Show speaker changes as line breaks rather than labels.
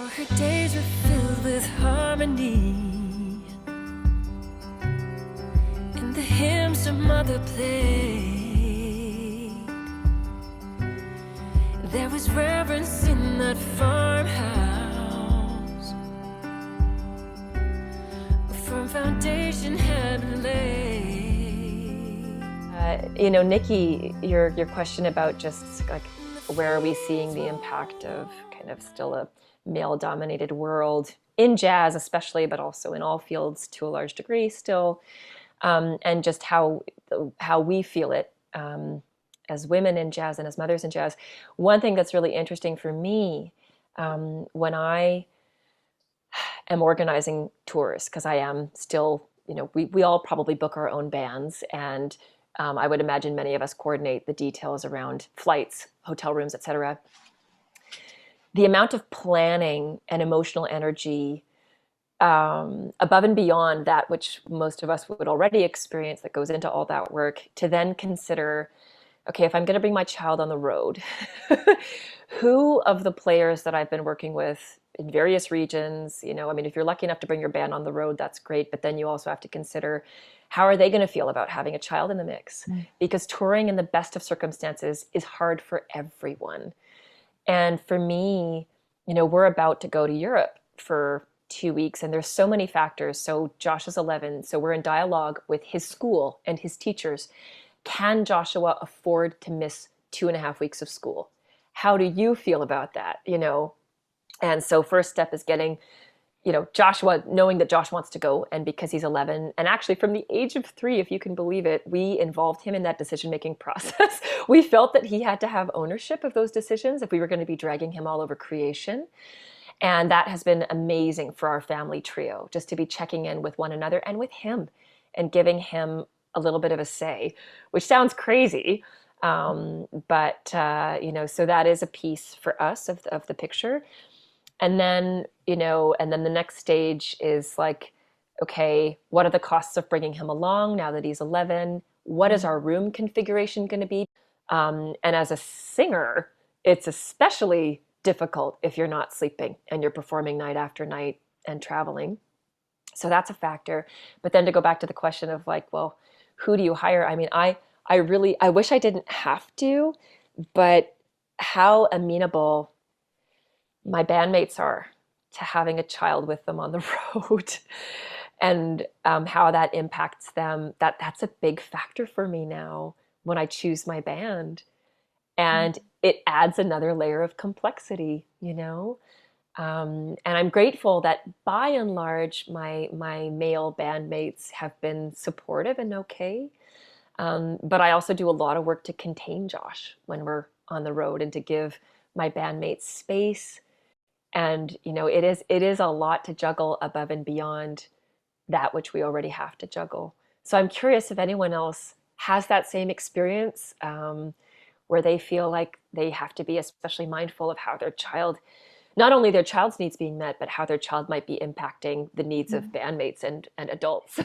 All her days were filled with harmony, and the hymns her mother played. There was reverence in that farmhouse. A firm foundation had been laid.
You know, Nicky, your question about just like where are we seeing the impact of kind of still a male-dominated world in jazz especially, but also in all fields to a large degree still, and just how we feel it as women in jazz and as mothers in jazz. One thing that's really interesting for me when I am organizing tours, because I am still, you know, we all probably book our own bands, and I would imagine many of us coordinate the details around flights, hotel rooms, etc. The amount of planning and emotional energy above and beyond that which most of us would already experience that goes into all that work, to then consider, okay, if I'm going to bring my child on the road, who of the players that I've been working with in various regions, you know, I mean, if you're lucky enough to bring your band on the road, that's great, but then you also have to consider, how are they going to feel about having a child in the mix? Because touring in the best of circumstances is hard for everyone. And for me, you know, we're about to go to Europe for 2 weeks, and there's so many factors. So Josh is 11, so we're in dialogue with his school and his teachers. Can Joshua afford to miss 2.5 weeks of school? How do you feel about that? You know, and so first step is getting, you know, Joshua, knowing that Josh wants to go, and because he's 11, and actually from the age of 3, if you can believe it, we involved him in that decision-making process. We felt that he had to have ownership of those decisions if we were going to be dragging him all over creation. And that has been amazing for our family trio, just to be checking in with one another and with him and giving him a little bit of a say, which sounds crazy. But you know, so that is a piece for us of the picture. And then, you know, and then the next stage is like, okay, what are the costs of bringing him along now that he's 11? What is our room configuration going to be? And as a singer, it's especially difficult if you're not sleeping and you're performing night after night and traveling. So that's a factor. But then to go back to the question of like, well, who do you hire? I mean, I wish I didn't have to, but how amenable my bandmates are to having a child with them on the road, and how that impacts them. That's a big factor for me now when I choose my band, and it adds another layer of complexity, you know. And I'm grateful that by and large my male bandmates have been supportive and okay. But I also do a lot of work to contain Josh when we're on the road and to give my bandmates space. And, you know, it is a lot to juggle above and beyond that which we already have to juggle. So I'm curious if anyone else has that same experience, where they feel like they have to be especially mindful of how their child, not only their child's needs being met, but how their child might be impacting the needs of bandmates and adults.